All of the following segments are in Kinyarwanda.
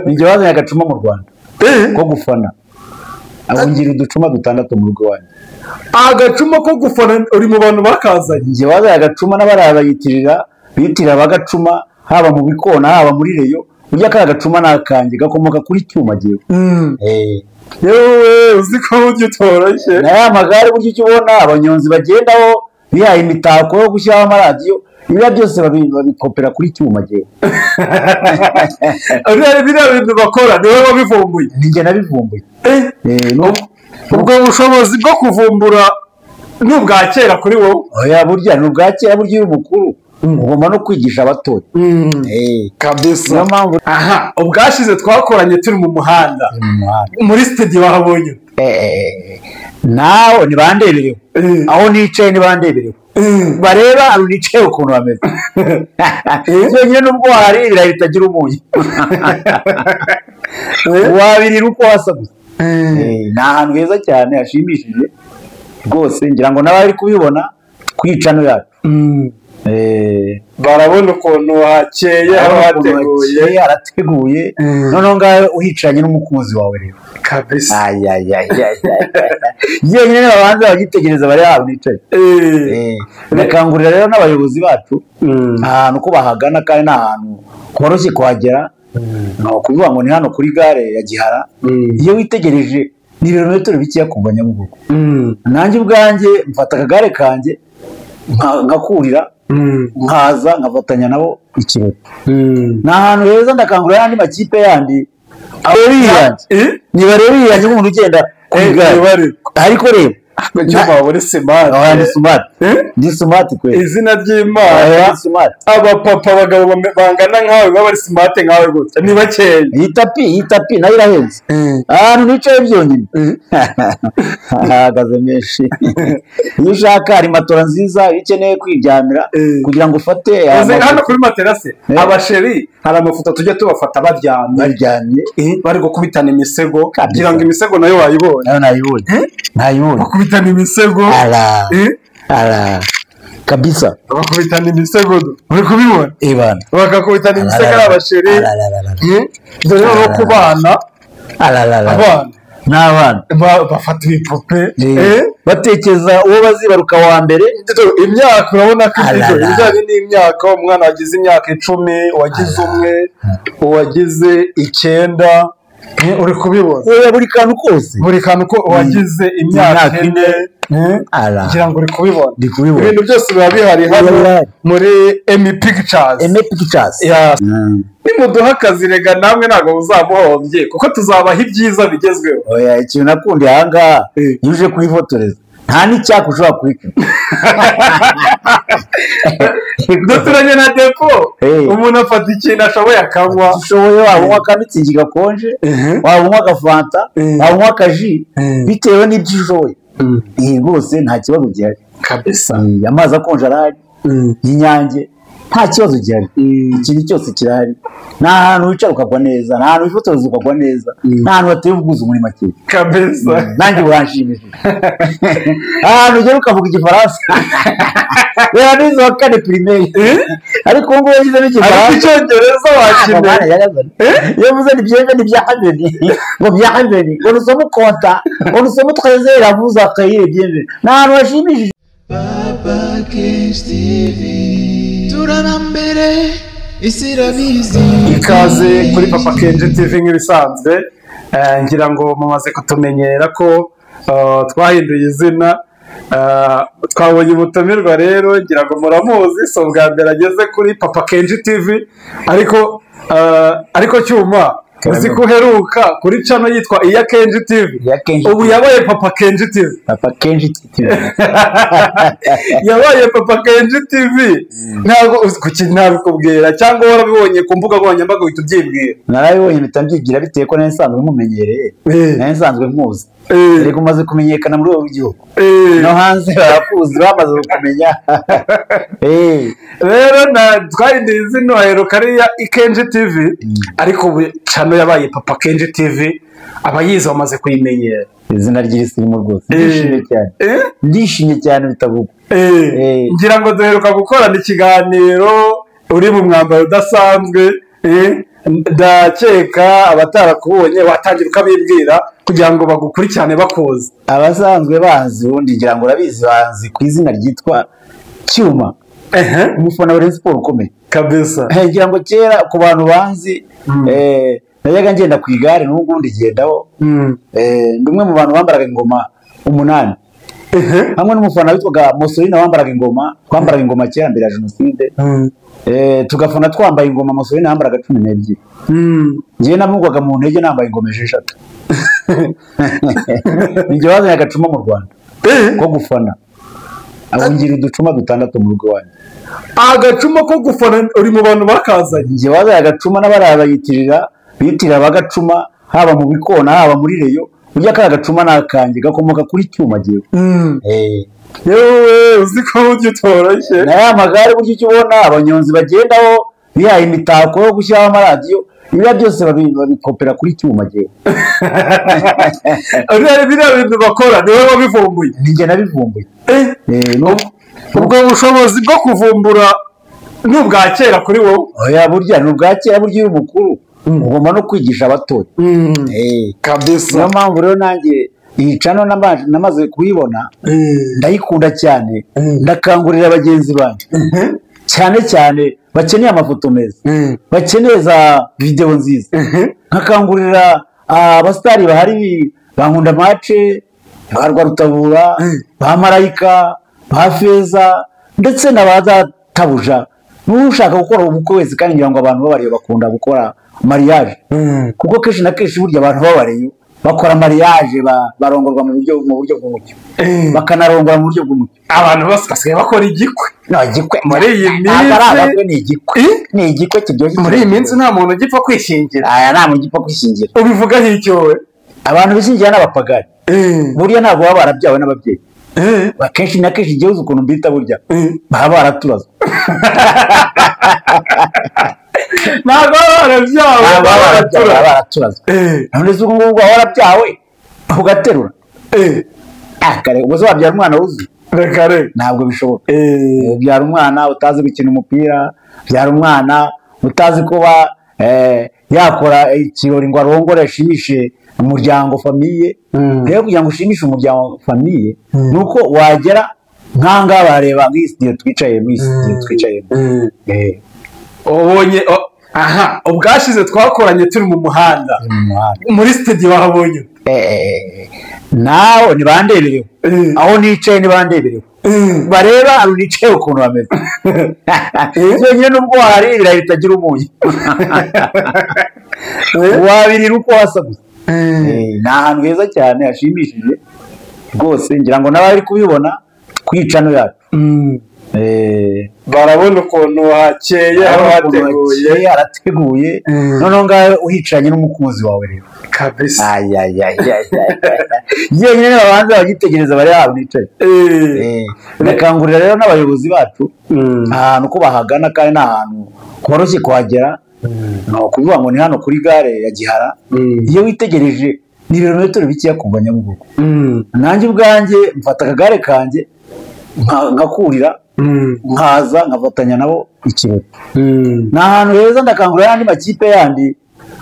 Ninjye wazanye agacuma mu Rwanda ko gufana abungira uducuma dutandatu mu rugo wanjye. Agacuma ko gufana uri mu bantu bakazanye. Ninjye wazanye agacuma n'abarabayitirira bitirira bagacuma haba mu bikona haba muri reyo. Ujya ka gacuma nakanjye gakomoka kuri cyuma giye. Yewe uziko ugitoroshye. Na magare buryo cyubona abanyonzi bagendaho bihaye imitako yo gushyiraho amaradiyo. Ibyo byose babikopera kuri cyuma giye. Ari biriya bintu bakora niwe wabivumbuye. Ninjye nabivumbuye. Ubwo bushobozi bwo kuvumbura n'ubwa kera kuri wowe. Oya burya n'ubwa kera burya y'umukuru. Ugomba no kwigisha abato. Kabisa. Aha, ubwashize twakoranye turi mu muhanda. Muri studio wahabonye. Naho nibandebereho. Aho nicaye nibandebereho. Bareba arunicaye ukuntu bameze. Nyine nubwo hari ibirayi bitagira umunyu. Wabirira uko wasa gusa. Ni ahantu heza cyane hashimishije rwose ngira ngo n'abari kubibona kwicano yacu. Barabona ukuntu hakeye hateguye harateguye noneho ngaho uhicanye n'umukunzi wawe rero kabisa. Nyine babanza bagitegereza bari aho nicaye. Nakangurira rero n'abayobozi bacu ahantu ko bahagana kandi n'ahantu koroshye kuhagera. No kuvuga ngo ni hano kuri gare ya Gihara. Iyo witegereje ni ibirometero bikeya kuva Nyabugogo. Nanjye ubwanjye mfata akagare kanjye ngakurira nkaza ngafatanya nabo ikirori. Ni ahantu heza ndakangurira n'andi makipe yandi niba rero yiyanjye nk'umuntu ugenda kuri gare ariko rero wabone smart. Ndi smart kwe. Izina ry'Imana. Abapapa abagabo bangana nkawe baba ari smart nkawe gutya ni bakeya. Itapi nayo irahenze. Ahantu nicaye byonyine. Ahagaze menshi. Iyo ushaka hari matora nziza ukeneye kwiryamira kugira ngo ufate hano kuri materase. Abasheri hari amafoto tujya tubafata baryamye bari gukubitana imisego kugira ngo imisego nayo wayibonye. Nayibonye. Bakubitana imisego. Kabisa. Bakubitana imisego. Uri kubibona? Ibana. Bakakubitana imisego abasheri. Dore no kubana. Abana. N'abana bafata ibipupe batekeza uwo bazibaruka wa mbere. Imyaka urabona ko ibijyanye n'imyaka umwana wagize imyaka 10 wagize umwe wagize 9 uri kubibona. Buri kantu kose ko wagize imyaka 4 ngira ngo uri kubibona. Ibintu byose biba bihari hano muri Emi Pictures. Nimuduha akazi rega namwe ntabwo muzamuhombye kuko tuzabaha ibyiza bigezweho. Oya ikintu nakundi ahangaha yuje kwifotoreza nta n'icyaka ushobora kubika. Duturanye na depo umuntu afata ikintu ashoboye akanywa. Ushoboye waba akamitsingi gakonje waba agafanta waba akaji bitewe n'ibyo ushoboye. Rwose nta kibazo gihari kabisa. Amazi akonje arahari y'Inyange nta kibazo gihari. Ikintu cyose kirahari. Nta hantu wicara ukagwa neza, nta hantu wifotoreza ukagwa neza, nta hantu hateye ubuguzi muri make kabisa. Nanjye uranshimishije. Ahantu ugera ukavuga Igifaransa. Rero nizo wa kane primaire ariko ubu ngubu yagize n'Igifaransa. Ariko Icyongereza wakimenya. Iyo mvuze ni bienvenue ngo bienvenue ngo nous sommes contents ngo nous sommes très heureux à vous accueillir bienvenue. Nta hantu hashimishije. Papa Kenshi TV turarambere isirabizi. Ikaze kuri Papa Kenshi TV nk'ibisanzwe. Ngira ngo mumaze kutumenyera ko twahinduye izina. Twabonye ubutumirwa rero ngira ngo muramuzi so bwa mbere ageze kuri Papa Kenshi TV ariko cyuma uzi ko uheruka kuri channel yitwa Iya Kenshi TV. Ubu yabaye Papa Kenshi TV. Papa Kenshi TV yabaye Papa Kenshi TV. Ntabwo kubwira cyangwa warabibonye ku mbuga nkoranyambaga uhita ubyibwira. Narabibonye bitambyigira biteye ko nsanzwe mumenyereye nsanzwe nkuzi. Rego umaze kumenyekana muri ubu gihugu no hanze barakuzi bamaze kumenya. Rero twahinduye izina aheruka ari Iya Kenshi TV ariko ubu channel yabaye Papa Kenshi TV. Abayizi bamaze kuyimenyera. Izina ry'isirimu rwose ndishimye cyane bitavuga. Ngira ngo duheruka gukorana ikiganiro uri mu mwambaro udasanzwe ndakeka abatarakubonye watangira ukabibwira kugira ngo bagukurikirane bakuzi. Abasanzwe bazi ubundi ngira ngo urabizi bazi ku izina ryitwa Cyuma, umufana wa Rayon Sports ukomeye kabisa. Ngira ngo kera ku bantu banzi najyaga ngenda ku igare n'ubu ngubu ndigendaho, ndi umwe mu bantu bambaraga ingoma 8 hamwe n'umufana witwaga Mussolini wambaraga ingoma, twambaraga ingoma kera mbere ya Jenoside, tugafana twambaye ingoma Mussolini yambaraga 12. Ngiye namugwaga mu ntege nambaye ingoma 6. Ngiye wazanye agacuma mu Rwanda ko gufana, abungira uducuma 6 mu rugo wanjye. Agacuma ko gufana uri mu bantu bakazanye? Ngiye wazanye agacuma n'abarabayitirira bitirira bagacuma haba mu bikona haba muri reyo. Ujya ka gacuma nakanjye gakomoka kuri Cyuma giye. Yewe uziko ugitoroshye. Na ya magare buryo icyo ubona abanyonzi bagendaho bihaye imitako yo gushyiraho amaradiyo, ibya byose babikopera kuri Cyuma giye. Ari biriya bintu bakora niwe wabivumbuye? Ninjye nabivumbuye. Ubwo bushobozi bwo kuvumbura n'ubwa kera kuri wowe? Oya burya n'ubwa kera, burya uri mukuru ugomba no kwigisha abatoya. Kabisa. Niyo mpamvu rero nanjye iyi channel namaze kuyibona ndayikunda cyane, ndakangurira abagenzi banjye cyane cyane bakeneye amafoto meza, bakeneye za video nziza, nkakangurira abastari bahari bankunda mace, barwa Rutabura, ba Marayika, ba Feza ndetse n'abazatabuja. Nushaka gukora ubukwe wese kandi ngira ngo abantu babariye bakunda gukora mariage, kuko kenshi na kenshi burya abantu babariye bakora mariage barongorwa mu buryo bw'umucyo, bakanarongora mu buryo bw'umucyo. Abantu bose basigaye bakora igikwe. No igikwe muri iyi minsi ni igikwe kiryoshye. Muri iyi minsi nta muntu ugipfa kwishingira. Aya nta muntu ugipfa kwishingira. Ubivuga nk'icyo we? Abantu bishingira n'abapagani burya ntabwo baba barabyawe n'ababyeyi. Akenshi na kenshi igihe uzi ukuntu mbita burya baba baraturazwa. Ntabwo baraturazwa. None se ubwo ngubwo warabyawe ugaterura kare ubwo wabyara umwana wuzuye? Kare ntabwo bishoboka. Byara umwana utazi gukina umupira, byara umwana utazi kuba yakora ikirori ngo arongore ashimishe umuryango famiye. Rero kugira ngo ushimishe umuryango famiye nuko wagera nkanga bareba nk'isidiyo twicayemo. Ubonye ubwashize twakoranye turi mu muhanda muri studio wahabonye? Naho nibandebereho aho nicaye nibandebereho bareba arunicaye ukuntu bameze. Nyine nubwo hari ibirayi bitagira umunyu wabirira uko wasa gusa. Ni ahantu heza cyane hashimishije rwose, ngira ngo n'abari kubibona kwicano yacu barabona ukuntu hakeye harateguye. Noneho ngaho uhicaranye n'umukunzi wawe rero kabisa. nyine babanza bagitegereza bari aho nicaye. Ndakangurira rero n'abayobozi bacu ahantu ko bahagana kandi n'ahantu koroshye kuhagera, kuvuga ngo ni hano kuri gare ya Gihara. Iyo witegereje ni ibirometero bikeya kuva Nyabugogo. Nanjye ubwanjye mfata akagare kanjye ngakurira nkaza nkafatanya nabo ikirori. Ni ahantu heza. Ndakangurira n'andi makipe yandi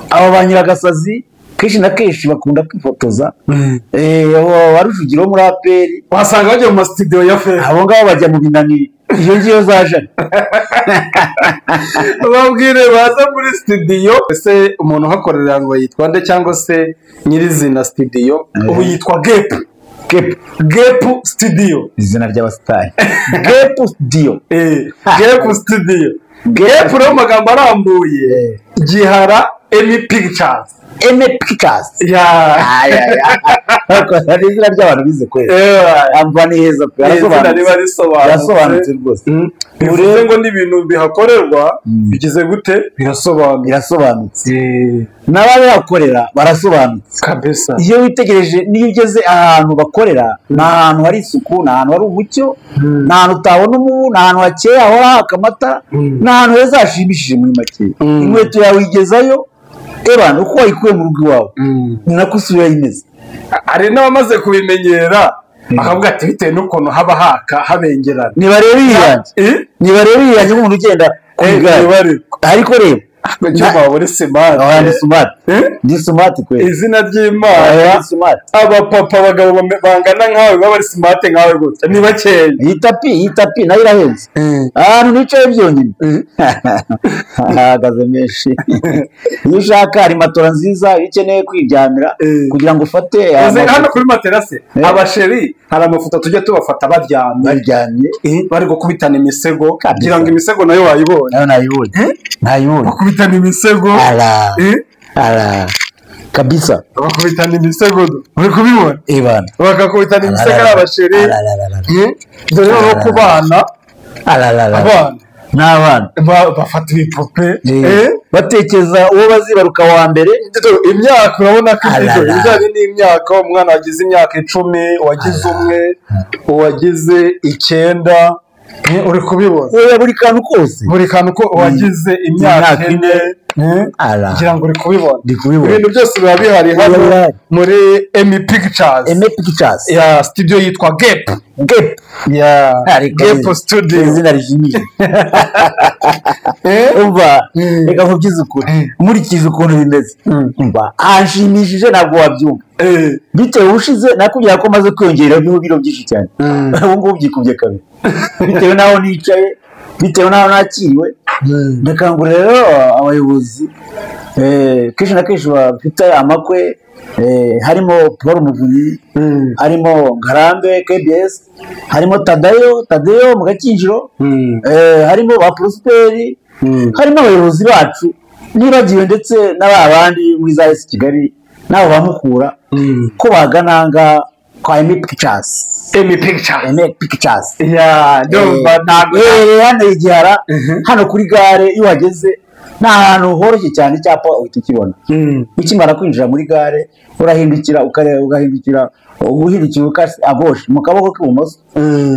aba ba Nyiragasazi kenshi na kenshi bakunda kwifotoza. Wa Rujugiro muri APR wasanga bajya mu studio ya Feza, abo ngabo bajya mu binani iyo ngiyo zaje babwire baza muri studio. Ese umuntu uhakorera ngo yitwa nde cyangwa se nyirizina studio? Ubu yitwa Gep Studio, izina ry'abastari. Gep Studio. Gep Studio. Gep rero magambo arambuye Gihara Pictures. Pictures. Hari izina ry'abantu bize kweli. Amva ni heza pe. Arasobanutse rwose. Bivuze ngo n'ibintu bihakorerwa bigize gute? Birasobanutse. N'abari bakorera barasobanutse kabisa. Iyo witegereje niyo ugeze ahantu bakorera, ni ahantu hari isuku, ni ahantu hari umucyo, ni ahantu utabona umubu, ni ahantu hakeye hahora haka amata, ni ahantu heza hashimishije muri make. Inkweto yawe uyigezayo uko wayikuye mu rugo iwawe ni nako usubira imeze. Hari n'abamaze kubimenyera akavuga ati bitewe n'ukuntu haba haka habengerana. Nibarebe iyanjye nk'umuntu ugenda ku igare. Ariko reba cyangwa muri smart ni smart kwe izina ry'Imana abapapa abagabo bangana nkawe baba ari smart nkawe gutya ni bakeya iyi tapi nayo irahenze ahantu nicaye byonyine ahagaze menshi iyo ushaka hari matora nziza iyo ukeneye kwiryamira kugira ngo ufate hano kuri materase abasheri hari amafoto tujya tubafata baryamye bari gukubitana imisego kugira ngo imisego nayo wayibonye nayibonye bakubitana imisego kabisa bakubitana imisego uri kubibona bakakubitana imisego ari abasheri dore no kubana abana n'abana bafata ibipupe batekereza uwo bazibaruka wa mbere imyaka urabona ko ibijyanye n'imyaka umwana wagize imyaka 10 wagize umwe uwagize 9 uri kubibona buri kantu kose wagize imyaka 4 ngira ngo uri kubibona ibintu byose biba bihari hano muri Emi Pictures ya studio yitwa Gap Gap Studio izina rijimije umva reka nkubwize ukuri nkurikije ukuntu bimeze umva anshimishije ntabwo wabyumva bitewe ushize nakubwira ko maze kwiyongera n'ibiro byinshi cyane ubu ngubu byikubye kabiri bitewe n'aho nicaye bitewe n'aho nakiriwe ndakangurira rero abayobozi kenshi na kenshi bafite amakwe harimo Paul Muvunyi harimo Ngarambe KBS harimo Tadeyo mu Gakinjiro harimo ba Prosperi harimo abayobozi bacu nibagiwe ndetse n'abandi muri za Kigali nabo bamukura ko bagananga kwa Emi Pictures hano igihara hano kuri gare iyo wageze ni ahantu horoshye cyane icyapa uhita ukibona ukimara kwinjira muri gare urahindukira ugahindukira ukasi agoshe mu kaboko k'ibumoso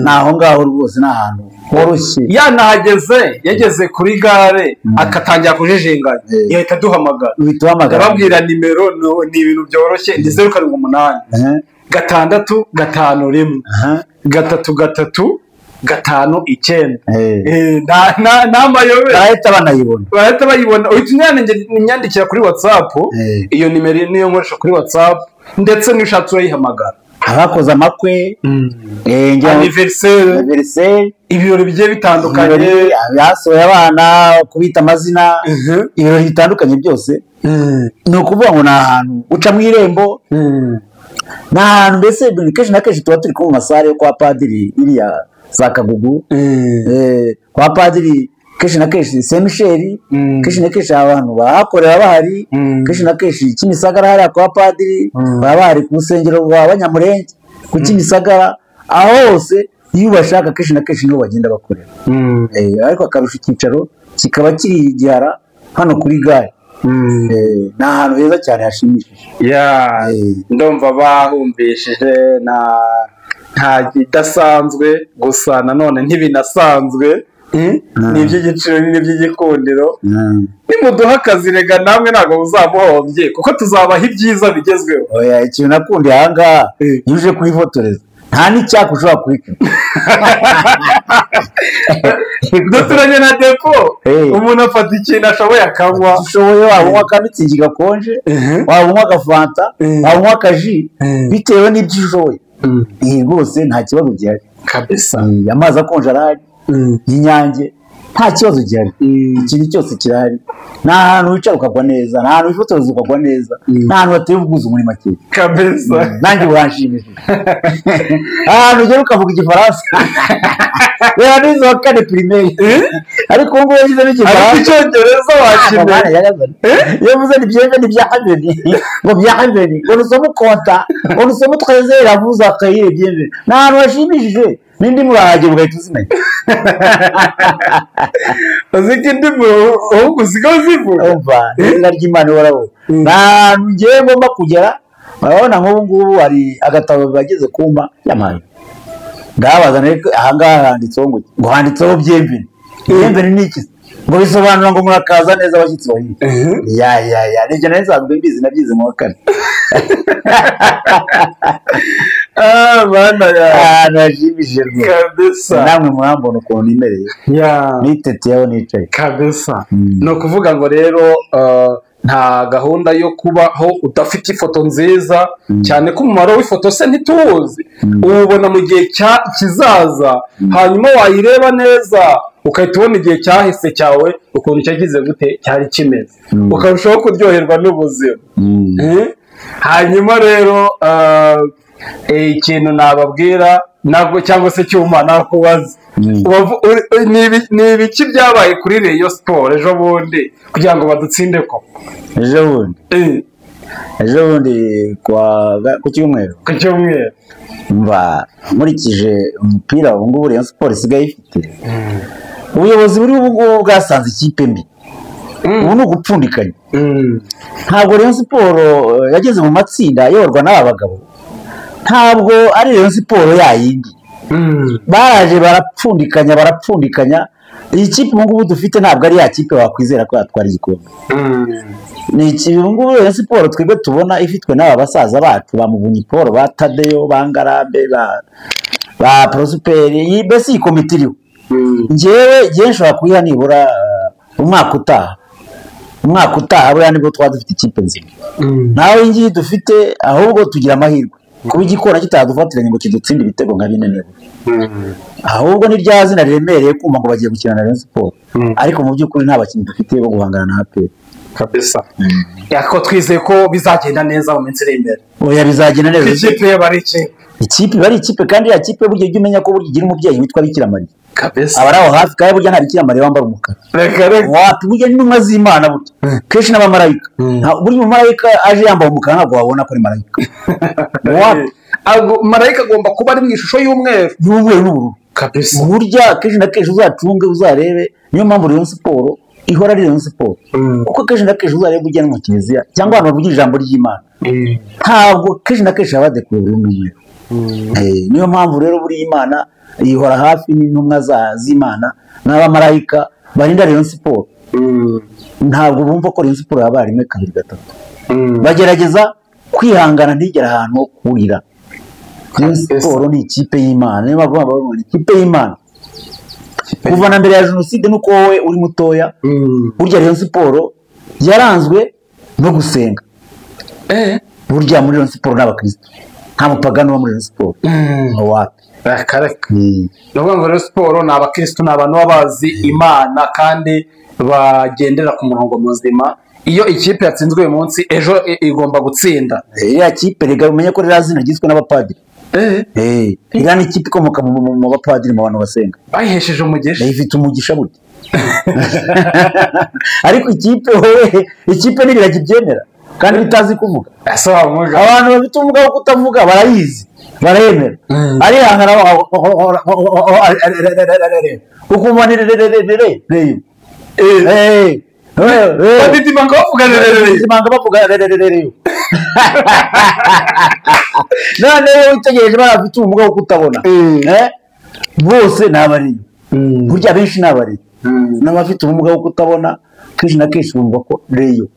ni aho ngaho rwose ni ahantu horoshye yageze kuri gare akatangira kujijinganya yahita aduhamagara ababwira nimero ni ibintu byoroshye ni 078 6 5 1 3 5 n'amayobera bahita bayibona uhita unyandikira kuri WhatsApp iyo nimero niyo nkoresha kuri WhatsApp ndetse n'ushatse urayihamagara abakoze amakwe anniversaire ibirori bigiye bitandukanye abasohoye abana kubita amazina ibirori bitandukanye byose ni ukuvuga ngo ni ahantu uca mu irembo ni ahantu mbese kenshi na kenshi tuba turi mu masare yo kwa padiri iriya za Kagugu kwa padiri kenshi na kenshi Saint Michel kenshi na kenshi abantu bahakorera bahari kenshi na kenshi Kimisagara hariya kwa padiri baba bahari ku rusengero rwa Banyamurenge ku Kimisagara aho hose iyo bashaka kenshi na kenshi niho bagenda bakorera ariko akarusha icyicaro kikaba kiri igihara hano kuri gare ni ahantu heza cyane hashimishije ndumva bahumbishije nta kidasanzwe gusa nanone ntibinasanzwe ni iby'igiciro n'iby'igikundiro nimuduha akazi rega namwe ntabwo muzamuhombye kuko tuzabaha ibyiza bigezweho ikintu nakundiye aha ngaha iyo uje kuyifotoreza nta n'icyaka ushobora kubikora duturanye na depo umuntu afata ikintu ashoboye akanywa waba unywa akamitsingi gakonje waba unywa agafanta waba unywa akaji bitewe n'ibyo ushoboye rwose nta kibazo gihari kabisa amazi akonje arahari y'Inyange nta kibazo gihari ikintu cyose kirahari ni ahantu wicara ukagwa neza ni ahantu wifotoreza ukagwa neza ni ahantu hateye ubwuzu muri make kabisa nanjye buranshimishije ahantu ugera ukavuga igifaransa reba n'izo wa kane primaire ariko ubu ngubu yashyizemo igifaransa icyongereza wakimenya iyo mvuze ni bienvenue bya Haveni ngo bya Haveni ngo nusome konta ngo nusome trésor avuze akayire bienvenue ni ahantu hashimishije n'indi murahagera ugahita uzimenya uziko indi ahubwo usigaye uzivuga izina ry'Imana waraho ni ahantu ngiye ngomba kugera urabona nk'ubu ngubu hari agatabo bageze kumpa y'amahanga ndabazana aha ngaha handitseho ngo handitseho bienvenue ni iki ngo bisobanura ngo murakaza neza abashyitsi bahiye nibyo nari nsanzwe mbizi nabyize mu wa kane bana ya nashimishije rwose kabisa namwe mwambona ukuntu imereye niteteyeho nicaye kabisa ni ukuvuga ngo rero nta gahunda yo kubaho udafite ifoto nziza cyane ko umumaro w'ifoto se ntituwuzi uwubona mu gihe kizaza hanyuma wayireba neza ukahita ubona igihe cyahise cyawe ukuntu cyagize gute cyari kimeze ukarushaho kuryoherwa n'ubuzima hanyuma rero ikintu nababwira ntabwo cyangwa se cyuma nakubaza ni ibiki byabaye kuri Rayon Sport ejo bundi kugira ngo badutsinde ko ejo bundi ku cyumweru mba nkurikije umupira ubu ngubu Rayon Sport isigaye ifite ubuyobozi buri ubu ngubu bwasanze ikipe mbi ubu ni ugupfundikanya ntabwo Rayon Sport yageze mu matsinda ayoborwa n'aba bagabo ntabwo ari Rayon Sport yayindi baraje barapfundikanya iyi kipe ubu ngubu dufite ntabwo ari ya kipe wakwizera ko yatwara igikombe ni ikipe ubu ngubu Rayon Sport twebwe tubona ifitwe n'aba basaza bacu ba Muvunyi Paul ba Tadeyo ba Ngarambe ba Prosperi mbese iyi komite iriho njyewe nshobora kuyiha nibura umwaka utaha buriya nibwo twaba dufite ikipe nzima nawe iyi ngiyi dufite ahubwo tugira amahirwe kuba igikona kitadufatiranye ngo kidutsinde ibitego nka bine nibura ahubwo ni rya zina riremereye kumva ngo bagiye gukina na Rayon Sport ariko mu by'ukuri nta bakinnyi dufite bo guhangana na APR kabisa yako twizeye ko bizagenda neza mu minsi iri imbere oya bizagenda neza ikipe bari ikipe kandi ya kipe burya ujya umenya ko burya igira umubyeyi witwa Bikira Mariya kabisa abari aho hafi kandi burya nta Bikira Mariya wambara umukara wapi burya n'intumwa z'Imana burya kenshi n'abamarayika burya umumarayika aje yambaye umukara ntabwo wabona ko ari marayika marayika agomba kuba ari mu ishusho y'umweru n'ubururu kabisa burya kenshi na kenshi uzacunge uzarebe niyo mpamvu Rayon Sport ihora ari Rayon Sport kuko kenshi na kenshi uzarebe ujya no mu kiliziya cyangwa abantu bavugira ijambo ry'Imana ntabwo kenshi na kenshi haba dekora n'umweru niyo mpamvu rero buri Imana ihora hafi n'intumwa z'Imana n'abamarayika barinda Rayon Sport ntabwo bumva ko Rayon Sport yaba rimwe kabiri gatatu bagerageza kwihangana ntigera ahantu ho kurira Rayon Sport ni ikipe y'Imana niyo bavuga ngo ikipe y'Imana kuva na mbere ya jenoside nuko wowe uri mutoya burya Rayon Sport yaranzwe no gusenga burya muri Rayon Sport n'abakristo nta mupagano wo muri Rayon Sport wapi akareka nuvuga ngo Rayon Sport ni abakristo ni abantu babazi Imana kandi bagendera ku murongo muzima iyo ikipe yatsinzwe uyu munsi ejo igomba gutsinda ya kipe rega umenye ko rira zina gizwe n'abapadiri iriya ni ikipe ikomoka mu bapadiri mu bantu basenga bayihesheje umugisha ifite umugisha burya ariko ikipe n'ibiragi byemera kandi bitazi kuvuga abantu bafite ubumuga bwo kutavuga barayizi baremera arihangana ukumva ni badidimanga bavuga noneho witegereje barafite ubumuga bwo kutabona bose ni abariyo burya benshi ni abariyo n'abafite ubumuga bwo kutabona kenshi na kenshi bumva ko Rayon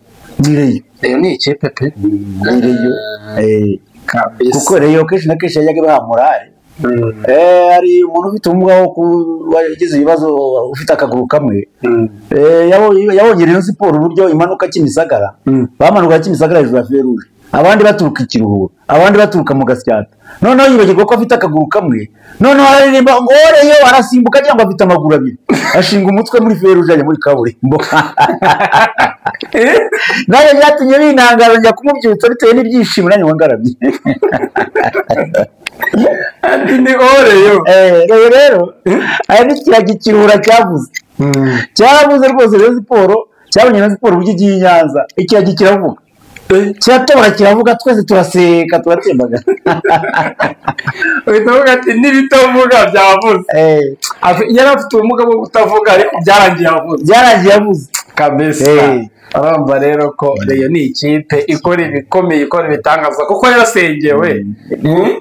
ni ikipe pe ni Rayon kuko Rayon kenshi na kenshi yajyaga baha morale hari umuntu ufite ubumuga wagize ibibazo ufite akaguru kamwe yabonye Rayon Sport uburyo imanuka Kimisagara bamanuka Kimisagara hejuru ya Feruje abandi baturuka Ikiruhura abandi baturuka mu Gasyata noneho yibagirwa ko afite akaguru kamwe noneho araririmba ngo Rayon arasimbuka cyangwa afite amaguru abiri ashinga umutwe muri Feruje ajya muri kaburimbo nayo byatumye binangaza njya kumubyutsa bitewe n'ibyishimo nanjye wangarabye andi ni Rayon rero aya ni kiragi Kiruhura cyavuze rwose Rayon Sport cyabonye Rayon Sport uburyo igiye i Nyanza ikiragi kiravuga kiratora kiravuga twese turaseka turatembagana uhita uvuga ati n'ibitavuga byavuze yari afite ubumuga bwo kutavuga ariko byarangiye avuze kabisa aramba rero ko Rayon ni ikipe ikora ibikomeye ikora ibitangaza kuko yarasengewe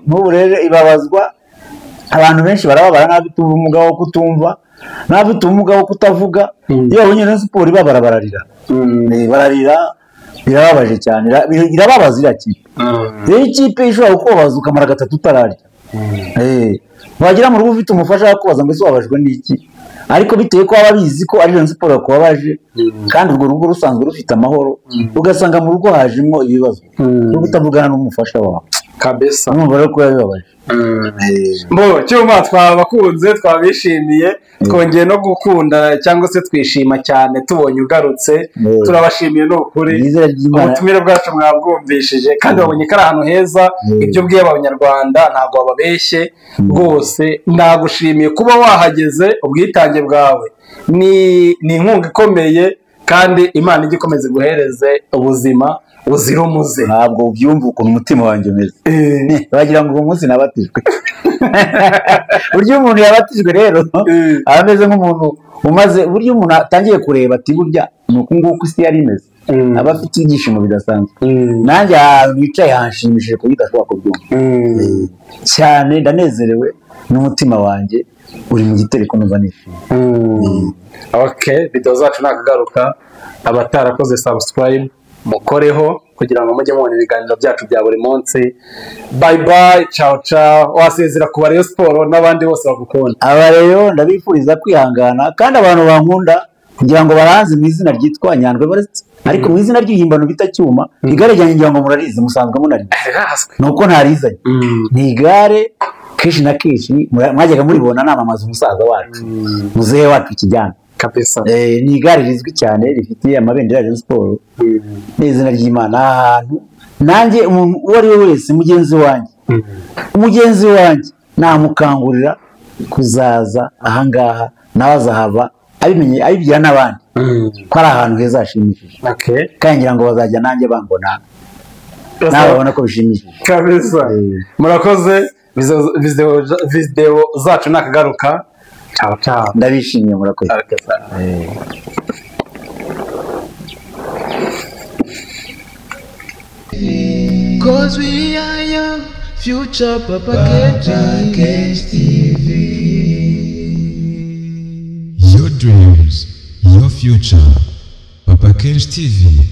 n'ubu rero ibabazwa abantu benshi barababara n'abafite ubumuga bwo kutumva n'abafite ubumuga bwo kutavuga iyo babonye Rayon Sport bararira birababaje cyane irababaza iriya kipe rero ikipe ishobora kukubabaza ukamara gatatu utararya wagera mu rugo ufite umufasha kubaza ngo ese wabajwe n'iki ariko bitewe ko waba bizi ko ari Rayon Sports yakubabaje kandi urwo rugo rusanzwe rufite amahoro ugasanga mu rugo hajemo ibibazo no kutavugana n'umufasha wawe kabisa numva rero ko yabibabaje mbo cyuma twabakunze twabishimiye twongeye no gukunda cyangwa se twishima cyane tubonye ugarutse turabashimiye no kuri ubutumire bwacu mwabwumvishije kandi babonye ko ari ahantu heza ibyo bwiye abanyarwanda ntabwo bababeshye rwose nagushimiye kuba wahageze ubwitange bwawe ni inkunga ikomeye kandi Imana igikomeze guhereze ubuzima uzira umuze ntabwo ubyumva ukuntu umutima wanjye umeze bagira ngo uwo munsi nabatijwe buryo umuntu yabatijwe rero aba ameze nk'umuntu umaze buryo umuntu atangiye kureba ati burya ni uku nguku isi yari imeze aba afite ibyishimo bidasanzwe nanjye ahantu wicaye hanshimishije ku buryo udashobora kubyumva cyane ndanezerewe n'umutima wanjye uri mu gitereko numva nishimye video zacu nakagaruka abatarakoze subscribe mukoreho kugira ngo mujye mubona ibiganiro byacu bya buri munsi bye bye ciao ciao wasezera ku Rayon Sports n'abandi bose bagukunda aba rero ndabifuriza kwihangana kandi abantu bankunda kugira ngo baranze mu izina ryitwa Nyandwi Evariste ariko mu izina ry'ihimbano bita Cyuma igare ryanjye ngira ngo murarize musanzwe munarize nuko ntarizanye ni igare kenshi na kenshi mwajyaga muribona namamaza umusaza wacu muzehe wacu kijyana kabisa ni igare rizwi cyane rifite amabendera ya Rayon Sports n'izina ry'Imana ahantu nanjye umuntu uwo ari we wese mugenzi wanjye namukangurira kuzaza ahangaha nawe azahava abimenye abigira n'abandi ko ari ahantu heza hashimishije kandi ngira ngo bazajya nanjye bambona nawe babona ko bishimishije kabisa murakoze video zacu nakagaruka ciao ciao ndabishimiye murakoze Cause we are your future Papa Cage TV. Your dreams, your future. Papa Cage TV.